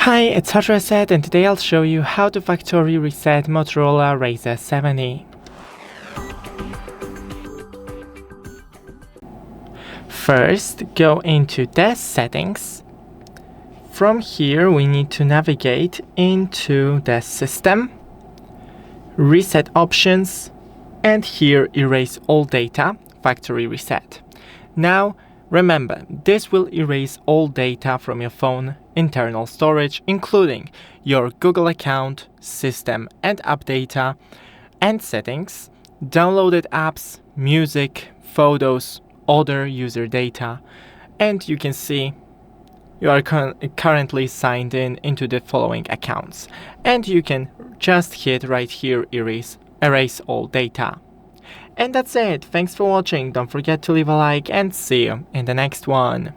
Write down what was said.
Hi, it's HardReset, and today I'll show you how to factory reset Motorola Razr 7E. First, go into the settings. From here, we need to navigate into the system, reset options, and here erase all data, factory reset. Now, remember, this will erase all data from your phone internal storage, including your Google account, system and app data, and settings, downloaded apps, music, photos, other user data, and you can see you are currently signed in into the following accounts, and you can just hit right here, erase all data. And that's it. Thanks for watching. Don't forget to leave a like and see you in the next one.